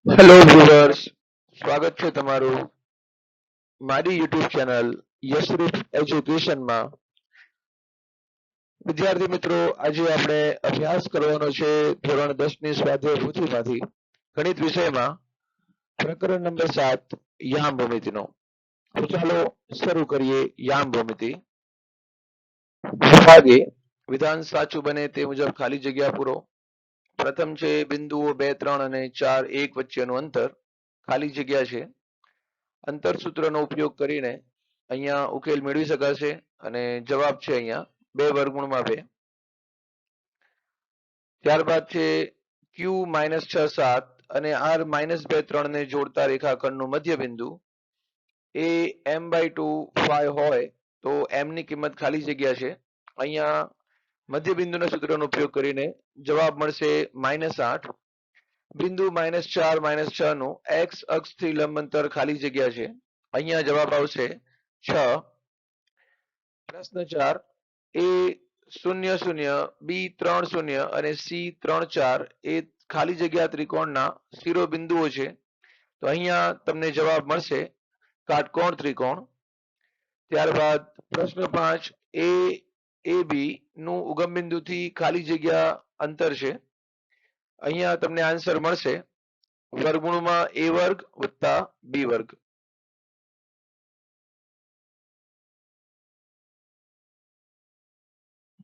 Hello viewers, સ્વાગત છે તમારું મારી યુટ્યુબ ચેનલ યશરૂફ એજ્યુકેશનમાં. વિદ્યાર્થી મિત્રો, આજે આપણે અભ્યાસ કરવાનો છે ધોરણ 10 ની સ્વાધ્યાય પોથીમાંથી ગણિત વિષયમાં પ્રકરણ નંબર 7 યામ ભૂમિતિનો. તો ચાલો શરૂ કરીએ. યામ ભૂમિતિ વિભાગે વિધાન સાચું બને તે મુજબ ખાલી જગ્યા પૂરો. પ્રથમ છે બિંદુઓ 2, 3 અને 4, 1 વચ્ચેનું અંતર ખાલી જગ્યા છે. અંતર સૂત્રનો ઉપયોગ કરીને અહીંયા ઉકેલ મેળવી શકાશે અને જવાબ છે અહીંયા 2 વર્ગમૂળમાં 2. ત્યારબાદ છે Q -6 7 અને R -2 3 ને જોડતા રેખાખંડનું મધ્ય બિંદુ એ m/2 5 હોય તો m ની કિંમત ખાલી જગ્યા છે. અહીંયા મધ્ય બિંદુના સૂત્રનો ઉપયોગ કરીને જવાબ મળશે -8. બિંદુ -4 -6 નું x અક્ષથી લંબ અંતર ખાલી જગ્યા છે. અહીંયા જવાબ આવશે 6. પ્રશ્ન 4 એ 0 0 b 3 0 અને c 3 4 એ ખાલી જગ્યા ત્રિકોણના શિરોબિંદુઓ છે. તો અહીંયા તમને જવાબ મળશે કાટકોણ ત્રિકોણ. ત્યારબાદ પ્રશ્ન 5 એ ab નું ઉગમ બિંદુથી ખાલી જગ્યા અંતર છે. અહીંયા તમને આન્સર મળશે વર્ગમૂળમાં a વર્ગ વત્તા b વર્ગ.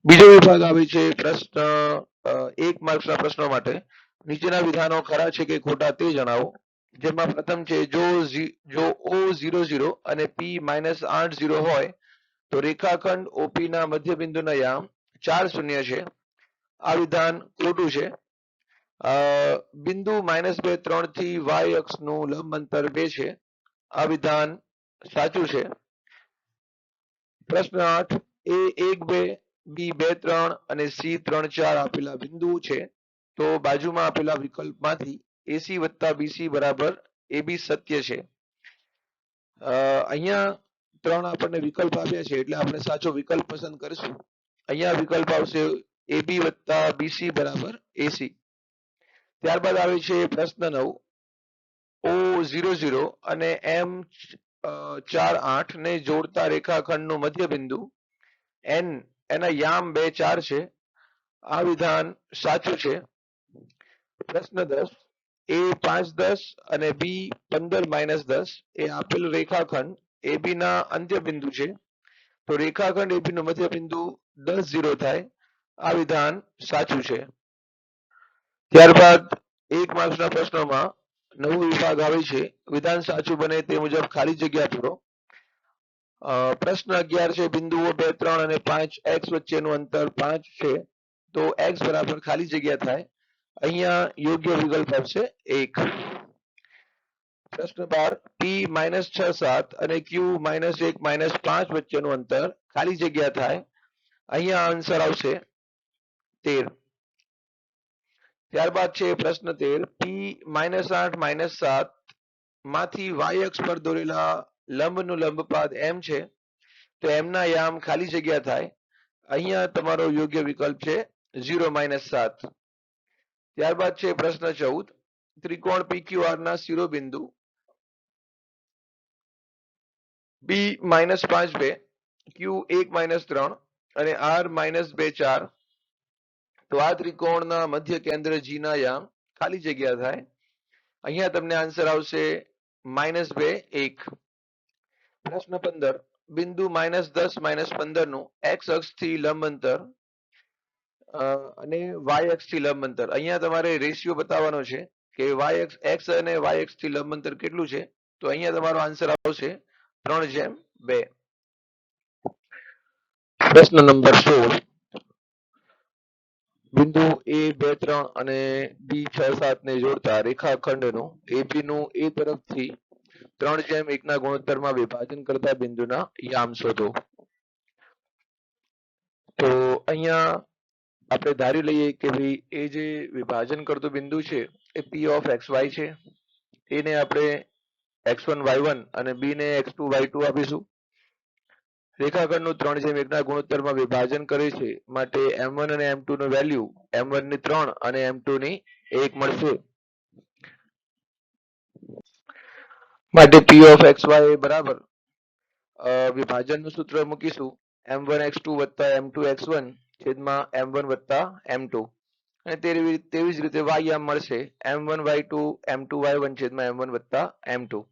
બીજો વિભાગ આવે છે પ્રશ્ન 1 માર્ક્સના પ્રશ્નો માટે. નીચેના વિધાનો ખરા છે કે ખોટા તે જણાવો. જેમાં પ્રથમ છે જો O00 અને P -80 હોય તો રેખાખંડ OP ના મધ્ય બિંદુના યામ 4 શૂન્ય છે. આ વિધાન ખોટું છે. બિંદુ -2 3 થી y અક્ષનું લંબ અંતર 2 છે. આ વિધાન સાચું છે. પ્રશ્ન 8 એ 1 2 બી 2 3 અને સી 3 4 આપેલા બિંદુઓ છે તો બાજુમાં આપેલા વિકલ્પમાંથી એસી વત્તા બીસી બરાબર એબી સત્ય છે. અહીંયા 3 આપણને વિકલ્પ આપ્યા છે એટલે આપણે સાચો વિકલ્પ પસંદ કરીશું. અહીંયા વિકલ્પ આવશે એબી વત્તા બીસી બરાબર એસી. ત્યારબાદ આવે છે પ્રશ્ન 9 O00 અને M48 ને જોડતા રેખાખંડનું મધ્ય બિંદુ n એના યામ 2 4 છે. આ વિધાન સાચું છે. પ્રશ્ન 10 એ 5 10 અને બી 15 -10 એ આપેલ રેખાખંડ AB ના અંત્ય બિંદુ છે તો રેખાખંડ AB નું મધ્ય બિંદુ 10 0 થાય. આ વિધાન સાચું છે. ત્યારબાદ 1 માર્ક્સના પ્રશ્નોમાં નવો વિભાગ આવે છે વિધાન સાચું બને તે મુજબ ખાલી જગ્યા પૂરો. પ્રશ્ન 11 છે બિંદુઓ 2 3 અને 5 x વચ્ચેનું અંતર 5 છે તો x બરાબર ખાલી જગ્યા થાય. અહીંયા યોગ્ય વિકલ્પ આવશે 1. પ્રશ્ન 12 p -6 7 અને q -1 -5 વચ્ચેનું અંતર ખાલી જગ્યા થાય. અહીંયા આન્સર આવશે 13. ત્યારબાદ છે પ્રશ્ન 13 p -8 -7 માંથી y અક્ષ પર દોરેલા લંબનું લંબપાદ m છે તો m ના યામ ખાલી જગ્યા થાય. અહીંયા તમારો યોગ્ય વિકલ્પ છે 0 -7. ત્યારબાદ છે પ્રશ્ન 14 ત્રિકોણ PQR ના શિરોબિંદુ b -5 2 q 1 -3 અને r -2 4 તો આ ત્રિકોણના મધ્ય કેન્દ્ર G ના યામ ખાલી જગ્યા થાય. અહીંયા તમને આન્સર આવશે -2 1. પ્રશ્ન 15 બિંદુ -10 -15 નું x અક્ષથી લંબ અંતર અને y અક્ષથી લંબ અંતર. અહીંયા તમારે રેશિયો બતાવવાનો છે કે x અને y અક્ષથી લંબ અંતર કેટલું છે તો અહીંયા તમારો આન્સર આવશે 3:2. પ્રશ્ન નંબર 16 બિંદુ A 2 3 અને B 6 7 ને જોડતા રેખાખંડનું AB નું A તરફથી 3:1 ના ગુણોત્તરમાં વિભાજન કરતા બિંદુના યામ શોધો. તો અહીંયા આપણે ધારી લઈએ કે ભાઈ એ જે વિભાજન કરતું બિંદુ છે એ P of xy છે. એને આપણે x1 y1 અને b ને x2 y2 આપીશું. રેખાખંડનું 3:1 ના ગુણોત્તરમાં વિભાજન કરે છે માટે m1 અને m2 નું વેલ્યુ m1 ની 3 અને m2 ની 1 મળશે. માટે પી ઓફ એક્સ વાય બરાબર વિભાજનનું સૂત્ર મૂકીશું m1x2 વત્તા m2x1 છેદમાં m1 વત્તા m2 અને તેવી જ રીતે y આમ મળશે m1y2 m2y1 છેદમાં m1 વત્તા m2.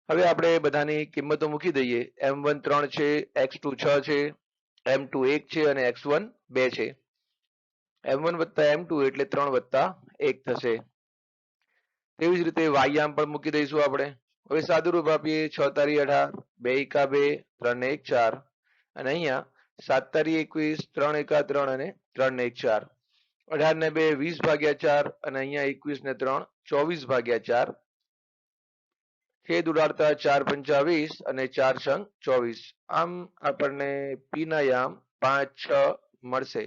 હવે આપણે બધાની કિંમતો મૂકી દઈએ. m1 3 છે, x2 6 છે, m2 1 છે અને x1 2 છે. m1 વત્તા m2 એટલે 3 વત્તા 1 થશે. તેવી જ રીતે y આમ પણ મૂકી દઈશું આપણે. હવે સાદુરૂપ આપીએ 6 તારી 18 2 એકા 2 3 ને 1 4 અને અહીંયા 7 તારી 21 3 એકા 3 અને 3 ને 1 4 18 ને 2 20 ભાગ્યા 4 અને અહીંયા 21 ને 3 24 ભાગ્યા 4 છેદ ઉડાડતા 4 પંચા 20 અને 4 છંગ 24. આમ આપણને પી ના યામ 5 6 મળશે.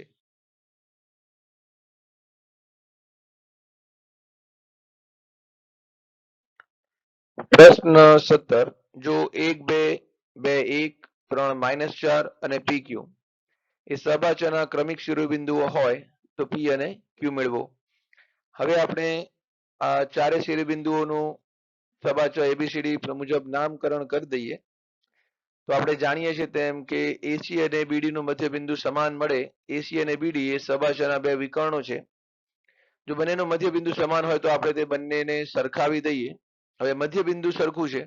પ્રશ્ન 17 જો 1 2 2 1 3 -4 અને પી ક્યુ એ સહભાજ્યના ક્રમિક શિરોબિંદુઓ હોય તો પી અને ક્યુ મેળવો. હવે આપણે આ ચારે શિરોબિંદુઓનું સહભાજ્ય એબીસીડી મુજબ નામકરણ કરી દઈએ. તો આપણે જાણીએ છીએ તેમ કે એસી અને બીડી નું મધ્યબિંદુ સમાન મળે. એસી અને બીડી એ સહભાજ્યના બે વિકર્ણો છે. જો બંનેનું મધ્યબિંદુ સમાન હોય તો આપણે તે બંનેને સરખાવી દઈએ. હવે મધ્યબિંદુ સરખું છે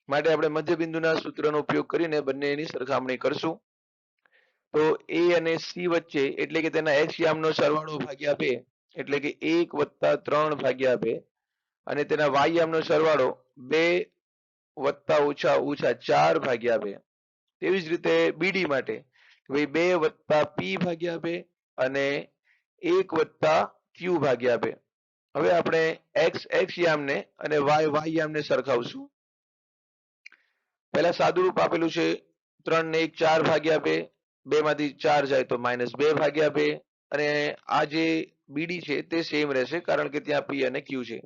માટે આપણે મધ્યબિંદુના સૂત્રનો ઉપયોગ કરીને બંનેની સરખામણી કરશું. તો એ અને સી વચ્ચે એટલે કે તેના એક્સ યામનો સરવાળો ભાગ્યા 2 એટલે કે 1 + 3 ભાગ્યા 2 અને તેના વાય યામનો સરવાળો 2 + -4 ભાગ્યા 2. તેવી જ રીતે બીડી માટે ભાઈ 2 + પી ભાગ્યા 2 અને 1 + ક્યુ ભાગ્યા 2. હવે આપણે એક્સ યામને અને વાય યામને સરખાવશું. પહેલા સાદુરૂપ આપેલું છે 3 ને 1 4 ભાગ્યા 2 2 માંથી 4 જાય તો -2 ભાગ્યા 2 અને આ જે બીડી છે તે સેમ રહેશે કારણ કે ત્યાં પી અને ક્યુ છે.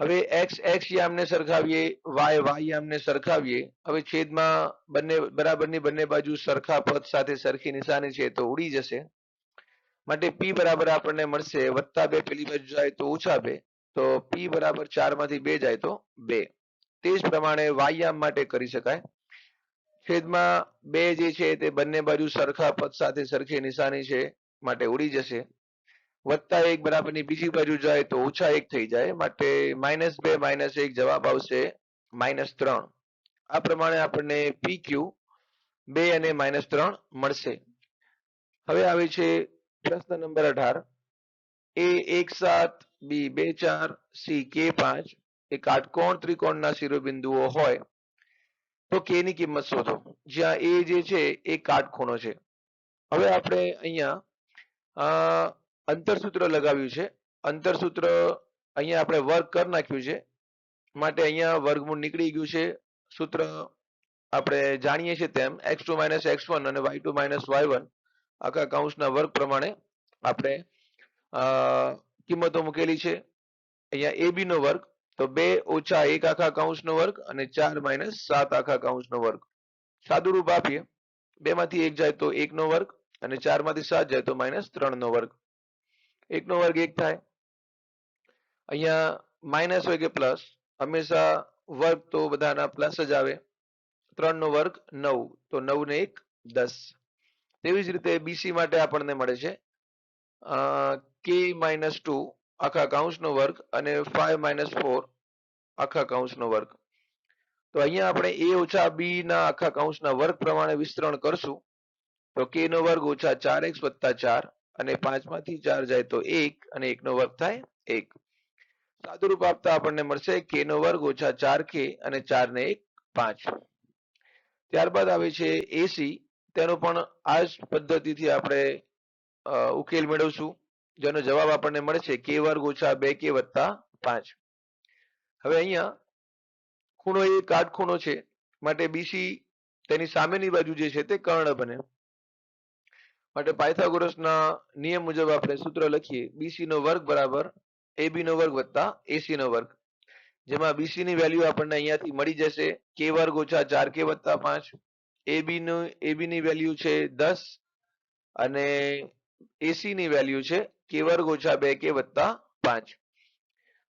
હવે એક્સ યામને સરખાવીએ, વાય યામને સરખાવીએ. હવે છેદમાં બંને બરાબરની બંને બાજુ સરખા પદ સાથે સરખી નિશાની છે તો ઉડી જશે. માટે પી બરાબર આપણને મળશે +2 પેલી બાજુ જાય તો -2 તો પી બરાબર 4 માંથી 2 જાય તો 2. તે જ પ્રમાણે વાય યામ માટે કરી શકાય. છેદમાં 2 જે છે તે બંને બાજુ સરખા પદ સાથે સરખી નિશાની છે માટે ઉડી જશે. +1 બરાબરની બીજી બાજુ જાય તો -1 થઈ જાય માટે -2 -1 જવાબ આવશે -3. આ પ્રમાણે આપણને પી ક્યુ 2 અને -3 મળશે. હવે આવે છે પ્રશ્ન નંબર 18. એ 1 7 બી 2 4 સી કે 5 એ કાટકોણ ત્રિકોણના શિરોબિંદુઓ હોય તો કે ની કિંમત શોધો. જ્યાં એ જે છે એ કાટખૂણો છે. હવે આપણે અહીંયા અંતરસૂત્ર લગાવ્યું છે. અંતરસૂત્ર અહીંયા આપણે વર્ગ કરી નાખ્યું છે માટે અહીંયા વર્ગમૂળ નીકળી ગયું છે. સૂત્ર આપણે જાણીએ છીએ તેમ x2 - x1 અને y2 - y1 આખા કૌંસના વર્ગ પ્રમાણે આપણે કિંમતો મૂકેલી છે. અહીંયા ab નો વર્ગ તો 2 - 1 આખા કૌંસનો વર્ગ અને 4 - 7 આખા કૌંસનો વર્ગ. સાદુરૂપ આપીએ 2 માંથી 1 જાય તો 1 નો વર્ગ અને 4 માંથી 7 જાય તો -3 નો વર્ગ. 1 નો વર્ગ 1 થાય. અહીંયા માઇનસ હોય કે પ્લસ હંમેશા વર્ગ તો બધાના પ્લસ જ આવે. 3 નો વર્ગ 9 તો 9 ને 1 10. તેવી જ રીતે બીસી માટે આપણને મળે છે k - 2 આખા કૌંસનો વર્ગ અને 5 - 4 આખા કૌંસનો વર્ગ. તો અહીંયા આપણે a - b ના આખા કૌંસના વર્ગ પ્રમાણે વિસ્તરણ કરશું તો k નો વર્ગ - 4x + 4 અને 5 માંથી 4 જાય તો 1 અને 1 નો વર્ગ થાય 1. સાદુરૂપ આપતા આપણને મળશે k નો વર્ગ - 4k અને 4 ને 1 5. ત્યારબાદ આવે છે એસી. તેનો પણ આ જ પદ્ધતિથી આપણે ઉકેલ મેળવશું જેનો જવાબ આપણને મળશે k વર્ગ - 2k + 5. હવે અહીંયા ખૂણો એ કાટખૂણો છે માટે બીસી તેની સામેની બાજુ જે છે તે કર્ણ બને. માટે પાયથાગોરસના નિયમ મુજબ આપણે સૂત્ર લખીએ બીસી નો વર્ગ બરાબર ab નો વર્ગ + ac નો વર્ગ. જેમાં બીસી ની વેલ્યુ આપણને અહીંયાથી મળી જશે k વર્ગ - 4k + 5. ab ની વેલ્યુ છે 10 અને ac ની વેલ્યુ છે k વર્ગ - 2k + 5.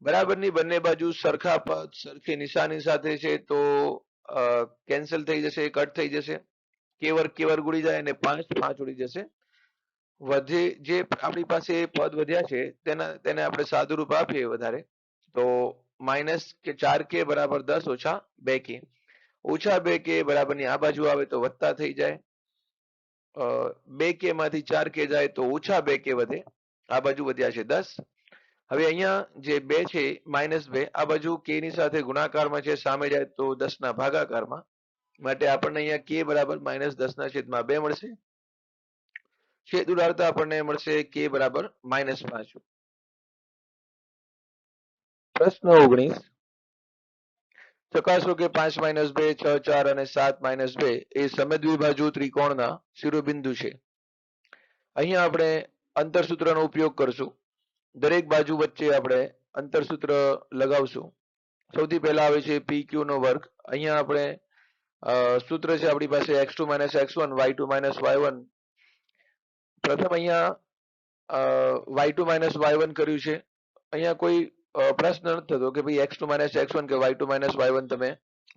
બરાબરની બંને બાજુ સરખા પદ સરખી નિશાની સાથે છે તો કેન્સલ થઈ જશે, કટ થઈ જશે. કે વર્ગ ઉડી જાય અને 5 5 ઉડી જશે. વધે જે આપણી પાસે પદ વધ્યા છે તેને આપણે સાદું રૂપ આપીએ વધારે તો માઇનસ કે 4k બરાબર 10 ઓછા 2k. ઓછા 2k બરાબરની આ બાજુ આવે તો વત્તા થઈ જાય. 2k માંથી 4k જાય તો ઓછા 2k વધે. આ બાજુ વધ્યા છે 10. હવે અહીંયા જે 2 છે -2 આ બાજુ k ની સાથે ગુણાકારમાં છે, સામે જાય તો 10 ના ભાગાકારમાં. માટે આપણને અહીંયા k બરાબર -10 ના છેદમાં 2 મળશે. છેદ ઉડાડતા આપણને મળશે k બરાબર -5. પ્રશ્ન 19. ચકાસો કે 5 - 2 6 4 અને 7 - 2 એ સમદ્વિબાજુ ત્રિકોણના શિરોબિંદુ છે. અહીંયા આપણે અંતરસૂત્રનો ઉપયોગ કરશું. દરેક બાજુ વચ્ચે આપણે અંતરસૂત્ર લગાવશું. સૌથી પહેલા આવે છે pq નો વર્ગ. અહીંયા આપણે સૂત્ર છે આપણી પાસે x2 - x1 y2 - y1. પ્રથમ અહીંયા y2 - y1 કર્યું છે. અહીંયા કોઈ પ્રશ્ન નથી થતો કે ભાઈ x2 - x1 કે y2 - y1 તમે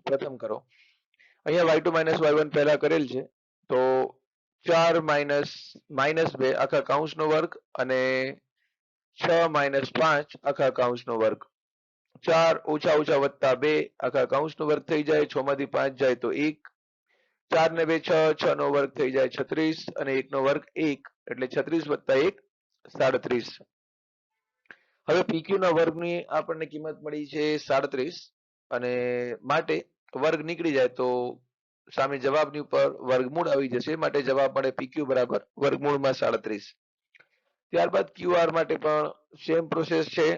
પ્રથમ કરો. અહીંયા y2 - y1 પહેલા કરેલ છે તો 4 -2 આખા કૌંસનો વર્ગ અને 6 - 5 આખા કૌંસનો વર્ગ. 4 ઓછા ઓછા વત્તા 2 આખા કૌંસનો વર્ગ થઈ જાય. 6 માંથી 5 જાય તો 1. 4 ને 2 6, 6 નો વર્ગ થઈ જાય 36 અને 1 નો વર્ગ 1 એટલે 36 વત્તા 1 37. હવે PQ ના વર્ગની આપણને કિંમત મળી છે 37 અને માટે વર્ગ નીકળી જાય તો સામે જવાબની ઉપર વર્ગમૂળ આવી જશે. માટે જવાબ મળે PQ બરાબર વર્ગમૂળમાં 37. ત્યારબાદ QR માટે પણ સેમ પ્રોસેસ છે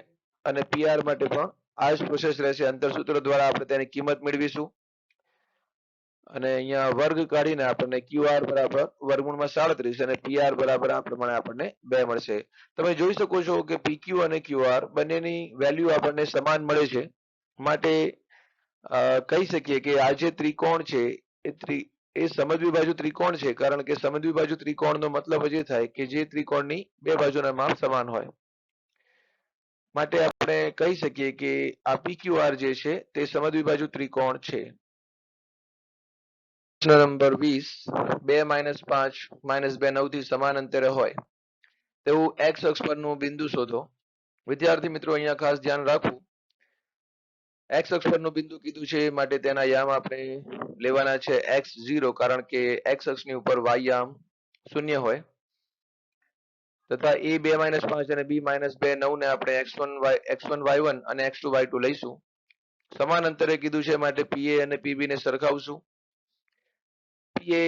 અને PR માટે પણ આ જ પ્રોસેસ રહેશે. અંતરસૂત્ર દ્વારા આપણે તેની કિંમત મેળવીશું અને અહીંયા વર્ગ કાઢીને આપણને QR બરાબર વર્ગમૂળમાં 37 અને PR બરાબર આ પ્રમાણે આપણને 2 મળશે. તમે જોઈ શકો છો કે PQ અને QR બંનેની વેલ્યુ આપણને સમાન મળે છે. માટે કહી શકીએ કે આ જે ત્રિકોણ છે એ સમદ્વિબાજુ ત્રિકોણ છે, કારણ કે સમદ્વિબાજુ ત્રિકોણનો મતલબ જ એ થાય કે જે ત્રિકોણની બે બાજુના માપ સમાન હોય. માટે આપણે કહી શકીએ કે આ PQR જે છે તે સમદ્વિબાજુ ત્રિકોણ છે. પ્રશ્ન નંબર 20. 2 - 5 - 2 9 થી સમાન અંતરે હોય તેવું x અક્ષ પરનું બિંદુ શોધો. વિદ્યાર્થી મિત્રો અહીંયા ખાસ ધ્યાન રાખવું, x અક્ષ પરનું બિંદુ કીધું છે માટે તેના યામ આપણે લેવાના છે x0, કારણ કે x અક્ષની ઉપર y યામ 0 હોય. તથા a 2 - 5 અને b - 2 9 ને આપણે x1 y1 અને x2 y2 લઈશું. સમાન અંતરે કીધું છે માટે PA અને PB ને સરખાવશું. PA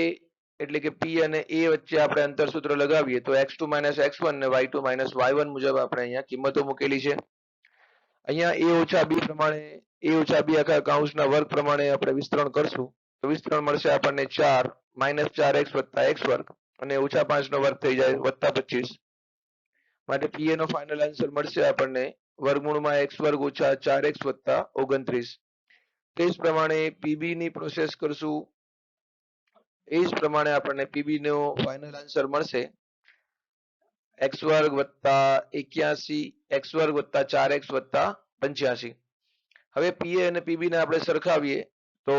એટલે કે P અને A વચ્ચે આપણે અંતરસૂત્ર લગાવીએ તો x2 - x1 ને y2 - y1 મુજબ આપણે અહીંયા કિંમતો મૂકેલી છે. અહીંયા a ઓછા b પ્રમાણે a ઓછા b આખા કૌંસના વર્ગ પ્રમાણે આપણે વિસ્તરણ કરશું તો વિસ્તરણ મળશે આપણને 4 -4x વત્તા x વર્ગ અને ઓછા 5 નો વર્ગ થઈ જાય વત્તા 25. માટે PA નો ફાઇનલ આન્સર મળશે આપણને વર્ગમૂળમાં x વર્ગ ઓછા 4x વત્તા 29. તે જ પ્રમાણે PB ની પ્રોસેસ કરશું. એ જ પ્રમાણે આપણને PB નો ફાઇનલ આન્સર મળશે x વર્ગ વત્તા 81 x વર્ગ વત્તા 4x વત્તા 85. હવે PA અને PB ને આપણે સરખાવીએ તો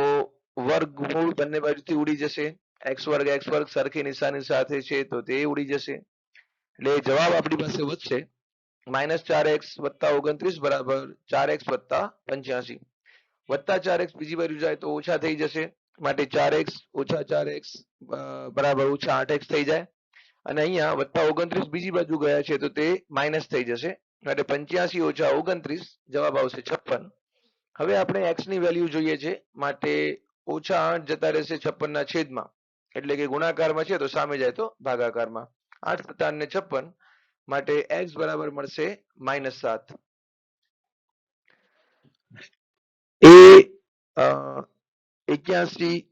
વર્ગમૂળ બંને બાજુથી ઉડી જશે. x વર્ગ સરખી નિશાની સાથે છે તો તે ઉડી જશે. એટલે જવાબ આપણી પાસે વધશે -4x વત્તા 29 બરાબર 4x વત્તા 85. વત્તા 4x બીજી બાજુ જાય તો ઓછા થઈ જશે. માટે 4x ઓછા 4x બરાબર ઓછા 8x થઈ જાય અને અહીંયા વત્તા 29 બીજી બાજુ ગયા છે તો તે માઇનસ થઈ જશે. માટે 85 ઓછા 29 જવાબ આવશે 56. હવે આપણે x ની વેલ્યુ જોઈએ છે માટે ઓછા 8 જતા રહેશે 56 ના છેદમાં, એટલે કે ગુણાકારમાં છે તો સામે જાય તો ભાગાકારમાં. 8 + 8 = 56 માટે x બરાબર મળશે -7. એ 81.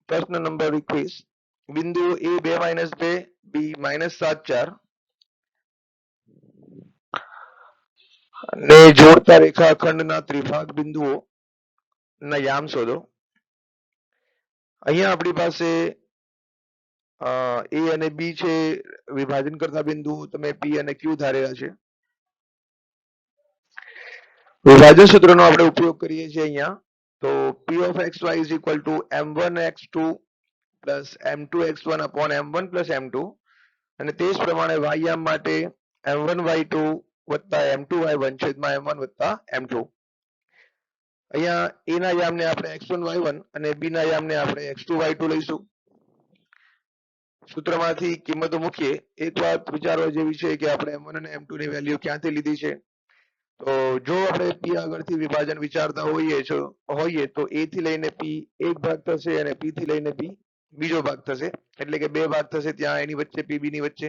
પ્રશ્ન નંબર 21. બિંદુ a 2 - 2 b -7 4 ને જોડતા રેખાખંડના ત્રિભાગ બિંદુઓ ના યામ શોધો. અહીંયા આપણી પાસે a અને b છે વિભાજન કરતા બિંદુ, તમે p અને q ધારેલા છે. વિભાજન સૂત્રનો આપણે ઉપયોગ કરીએ છીએ અહીંયા. તો p of xy is equal to m1x2 plus m2x1 upon m1 plus m2 અને તે જ પ્રમાણે y યામ માટે m1y2 વત્તા m2y1 છેદમાં m1 વત્તા m2. અહીંયા a ના યામને આપણે x1 y1 અને b ના યામને આપણે x2 y2 લઈશું. સૂત્રમાંથી કિંમતો મૂકીએ. એક વાત વિચારવા જેવી છે કે આપણે m1 અને m2 ની વેલ્યુ ક્યાંથી લીધી છે. તો જો આપણે p આગળથી વિભાજન વિચારતા હોઈએ તો a થી લઈને p એક ભાગ થશે અને p થી લઈને p બીજો ભાગ થશે, એટલે કે બે ભાગ થશે ત્યાં એની વચ્ચે pb ની વચ્ચે.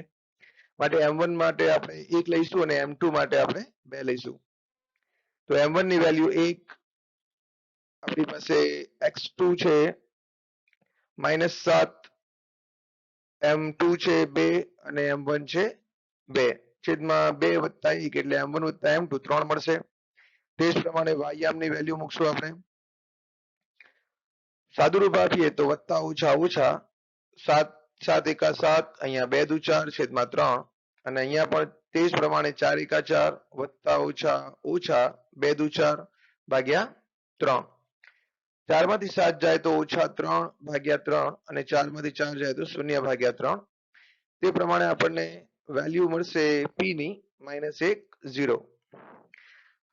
માટે m1 માટે આપણે 1 લઈશું અને m2 માટે આપણે 2 લઈશું. તો m1 ની વેલ્યુ 1, આપણી પાસે x2 છે -7, m2 છે 2 અને m1 છે 2 છેદમાં 2 વત્તા 1 એટલે m1 વત્તા m2 3 મળશે. તે જ પ્રમાણે y યામની વેલ્યુ મૂકશું આપણે. સાદુરૂપ આપીએ તો વત્તા ઓછા ઓછા 7 7 એકા 7, અહીંયા 2 દુ 4 છેદમાં 3 અને અહીંયા પણ તે જ પ્રમાણે 4 એકા 4 વત્તા ઓછા ઓછા 2 દુ 4 ભાગ્યા 3. 4 માંથી 7 જાય તો ઓછા 3 ભાગ્યા 3 અને 4 માંથી 4 જાય તો 0 ભાગ્યા 3. તે પ્રમાણે આપણને વેલ્યુ મળશે p ની -1 0.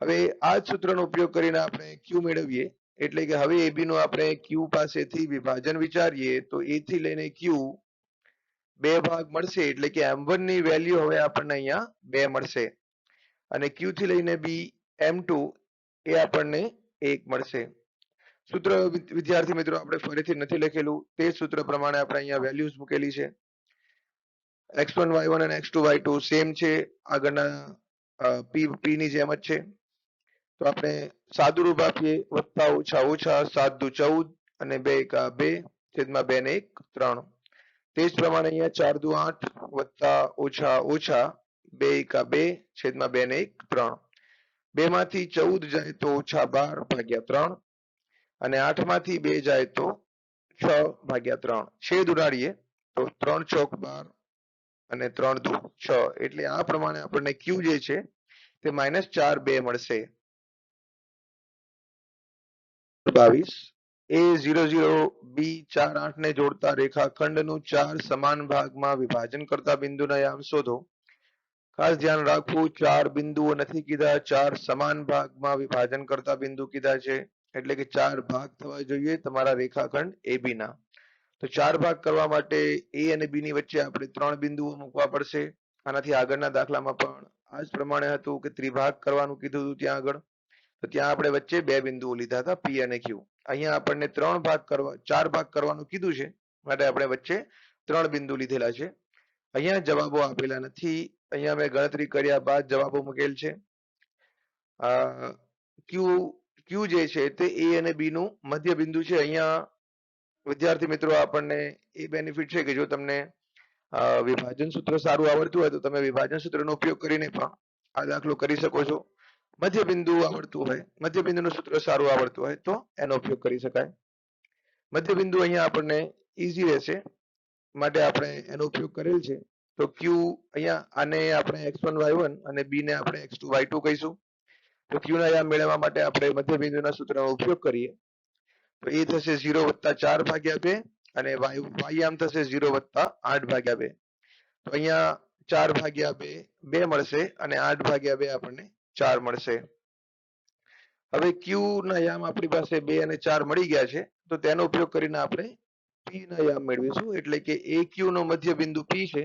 હવે આ જ સૂત્રનો ઉપયોગ કરીને આપણે q મેળવીએ. એટલે કે હવે ab નું આપણે q પાસેથી વિભાજન વિચારીએ તો a થી લઈને q બે ભાગ મળશે, એટલે કે m1 ની વેલ્યુ હવે આપણને અહીંયા 2 મળશે અને q થી લઈને b m2 એ આપણને 1 મળશે. સૂત્ર વિદ્યાર્થી મિત્રો આપણે ફરીથી નથી લખેલું, તે સૂત્ર પ્રમાણે આપણે અહીંયા વેલ્યુઝ મૂકેલી છે. x1 y1 અને x2 y2 સેમ છે, આગળના p ની જેમ જ છે. તો આપણે સાદુરૂપ આપીએ વત્તા ઓછા ઓછા 7 દુ 14 અને 2 એકા 2 છેદમાં 2 ને 1 3. તે જ પ્રમાણે અહીંયા 4 દુ 8 વત્તા ઓછા ઓછા 2 એકા 2 છેદમાં 2 ને 1 3. 2 માંથી 14 જાય તો ઓછા 12 ભાગ્યા 3 અને 8 માંથી 2 જાય તો 6 ભાગ્યા 3. છેદ ઉડાડીએ તો 3 ચોક 12 અને 3 દુ 6 એટલે આ પ્રમાણે આપણને q જે છે તે -4 2 મળશે. 22 a00 b4 8 ને જોડતા રેખાખંડનું 4 સમાન ભાગમાં વિભાજન કરતા બિંદુના યામ શોધો. ખાસ ધ્યાન રાખવું, 4 બિંદુઓ નથી કીધા, 4 સમાન ભાગમાં વિભાજન કરતા બિંદુ કીધા છે, એટલે કે 4 ભાગ થવા જોઈએ તમારા રેખાખંડ AB ના. તો 4 ભાગ કરવા માટે a અને b ની વચ્ચે આપણે 3 બિંદુઓ મૂકવા પડશે. આનાથી આગળના દાખલામાં પણ આ જ પ્રમાણે હતું કે ત્રિભાગ કરવાનું કીધું હતું ત્યાં આગળ. તો ત્યાં આપણે વચ્ચે 2 બિંદુઓ લીધા હતા p અને q. અહીંયા આપણને 4 ભાગ કરવાનું કીધું છે, માટે આપણે વચ્ચે 3 બિંદુ લીધેલા છે. અહીંયા જવાબો આપેલા નથી, અહીંયા મેં ગણતરી કર્યા બાદ જવાબો મૂકેલ છે. q જે છે તે a અને b નું મધ્ય બિંદુ છે. અહીંયા વિદ્યાર્થી મિત્રો આપણને એ બેનિફિટ છે કે જો તમને વિભાજન સૂત્ર સારું આવડતું હોય તો તમે વિભાજન સૂત્રનો ઉપયોગ કરીને પણ આ દાખલો કરી શકો છો. મધ્ય બિંદુ આવડતું હોય, મધ્ય બિંદુનું સૂત્ર સારું આવડતું હોય તો એનો ઉપયોગ કરી શકાય. મધ્ય બિંદુ અહીંયા આપણને ઈઝી રહેશે, માટે આપણે એનો ઉપયોગ કરેલ છે. તો q અહીંયા આને આપણે x1 y1 અને b ને આપણે x2 y2 કહીશું. તો q ના યામ મેળવવા માટે આપણે મધ્ય બિંદુના સૂત્રનો ઉપયોગ કરીએ. તો એ થશે 0 વત્તા 4 ભાગ્યા 2 અને y યામ થશે 0 વત્તા 8 ભાગ્યા 2. તો અહીંયા 4 ભાગ્યા 2 2 મળશે અને 8 ભાગ્યા 2 આપણને 4 મળશે. હવે q ના યામ આપણી પાસે 2 અને 4 મળી ગયા છે, તો તેનો ઉપયોગ કરીને આપણે p ના યામ મેળવીશું. એટલે કે aq નો મધ્ય બિંદુ p છે.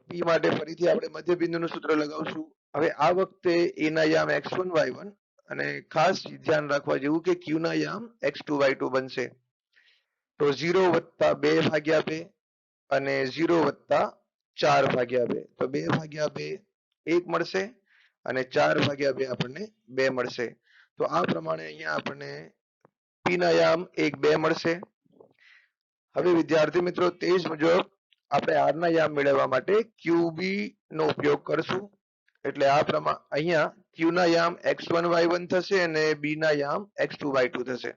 p માટે ફરીથી આપણે મધ્ય બિંદુનું સૂત્ર લગાવશું. હવે આ વખતે a ના યામ x1 y1 અને ખાસ ધ્યાન રાખવા જેવું કે q ના યામ x2 y2 બનશે. તો 0 વત્તા 2 ભાગ્યા 2 અને 0 વત્તા 4 ભાગ્યા 2. તો 2 ભાગ્યા 2 1 મળશે અને 4 ભાગ્યા 2 આપણને 2 મળશે. તો આ પ્રમાણે અહીંયા આપણને p ના યામ 1 2 મળશે. હવે વિદ્યાર્થી મિત્રો તે જ મુજબ આપણે r ના યામ મેળવવા માટે qb નો ઉપયોગ કરશું. એટલે આ પ્રમાણે અહીંયા q ના યામ x1 y1 થશે અને b ના યામ x2 y2 થશે.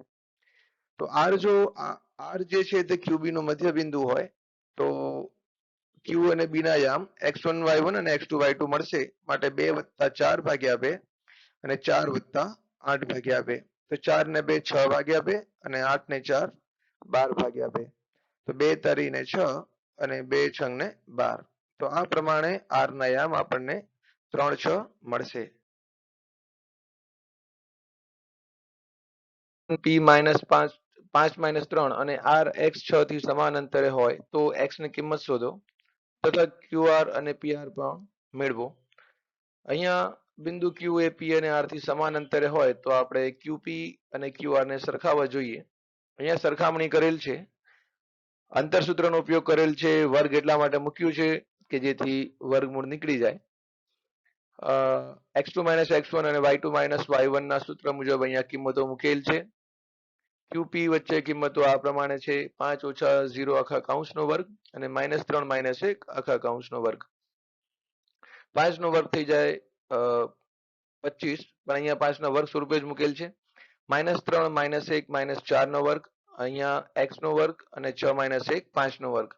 તો r જે છે તે qb નો મધ્ય બિંદુ હોય તો q અને b ના યામ x1 y1 અને x2 y2 મળશે. માટે 2 વત્તા 4 ભાગ્યા 2 અને 4 વત્તા 8 ભાગ્યા 2, તો 4 ને 2 6 ભાગ્યા 2 અને 8 ને 4 12 ભાગ્યા 2, તો 2 તરીને 6 અને 2 છંગ ને 12, તો આ પ્રમાણે r ના યામ આપણને 3 6 મળશે. p -5 5 - 3 અને r x 6 થી સમાન અંતરે હોય તો x ની કિંમત શોધો તથા qr અને pr પણ મેળવો. અહીંયા બિંદુ q એ p અને r થી સમાન અંતરે હોય તો આપણે qp અને qr ને સરખાવવા જોઈએ. અહીંયા સરખામણી કરેલ છે, અંતરસૂત્રનો ઉપયોગ કરેલ છે, વર્ગ એટલા માટે મૂક્યું છે કે જેથી વર્ગમૂળ નીકળી જાય. x2 - x1 અને y2 - y1 ના સૂત્ર મુજબ અહીંયા કિંમતો મૂકેલ છે. qp વચ્ચે કિંમતો આ પ્રમાણે છે: 5 - 0 આખા કૌંસનો વર્ગ અને -3 - 1 આખા કૌંસનો વર્ગ. 5 નો વર્ગ થઈ જાય 25, પણ અહીંયા 5 ના વર્ગ સ્વરૂપે જ મૂકેલ છે. -3 - 1 - 4 નો વર્ગ, અહીંયા x નો વર્ગ અને 6 - 1 5 નો વર્ગ.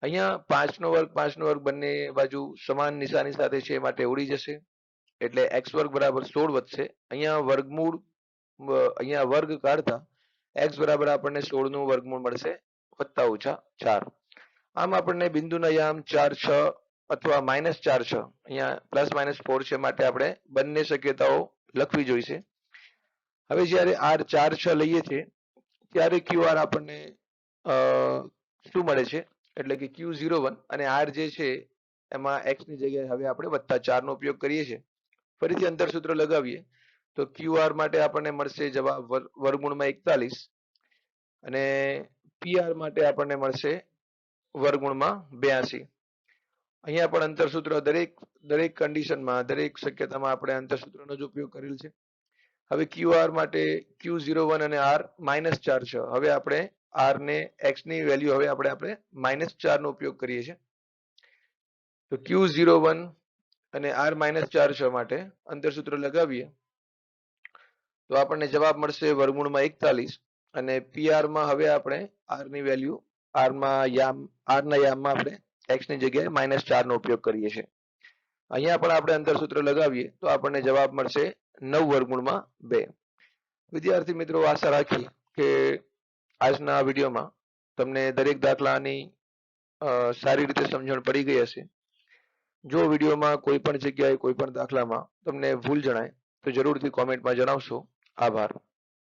અહીંયા 5 નો વર્ગ 5 નો વર્ગ બંને બાજુ સમાન નિશાની સાથે છે માટે ઉડી જશે, એટલે x વર્ગ બરાબર 16 વધશે. અહીંયા વર્ગમૂળ અહીંયા વર્ગ કાઢતા x બરાબર આપણને 16 નું વર્ગમૂળ મળશે +4. આમ આપણને બિંદુના યામ 4 6 અથવા -4 6, અહીંયા +- 4 છે માટે આપણે બંને શક્યતાઓ લખવી જોઈશે. હવે જ્યારે r 4 6 લઈએ છીએ ત્યારે qr આપણને શું મળે છે, એટલે કે q01 અને r જે છે એમાં x ની જગ્યાએ હવે આપણે +4 નો ઉપયોગ કરીએ છીએ. ફરીથી અંતરસૂત્ર લગાવીએ તો qr માટે આપણને મળશે જવાબ વર્ગમૂળમાં 41 અને pr માટે આપણને મળશે વર્ગમૂળમાં 82. અહીંયા પણ અંતરસૂત્ર દરેક કન્ડિશનમાં દરેક શક્યતામાં આપણે અંતરસૂત્રનો જ ઉપયોગ કરેલ છે. હવે qr માટે q01 અને r -4 છે. હવે આપણે r ને x ની વેલ્યુ હવે આપણે -4 નો ઉપયોગ કરીએ છીએ. તો q01 અને r -4 છે માટે અંતરસૂત્ર લગાવીએ તો આપણને જવાબ મળશે વર્ગમૂળમાં 41 અને pr માં હવે આપણે r ની વેલ્યુ r ના યામમાં આપણે x ની જગ્યાએ -4 નો ઉપયોગ કરીએ છીએ. અહીંયા પણ આપણે અંતરસૂત્ર લગાવીએ તો આપણને જવાબ મળશે 9 વર્ગમૂળમાં 2. વિદ્યાર્થી મિત્રો, આશા રાખી કે આજના વિડીયોમાં તમને દરેક દાખલાની સારી રીતે સમજણ પડી ગઈ હશે. જો વિડીયોમાં કોઈ પણ જગ્યાએ કોઈ પણ દાખલામાં તમને ભૂલ જણાય તો જરૂરથી કોમેન્ટમાં જણાવશો. આભાર.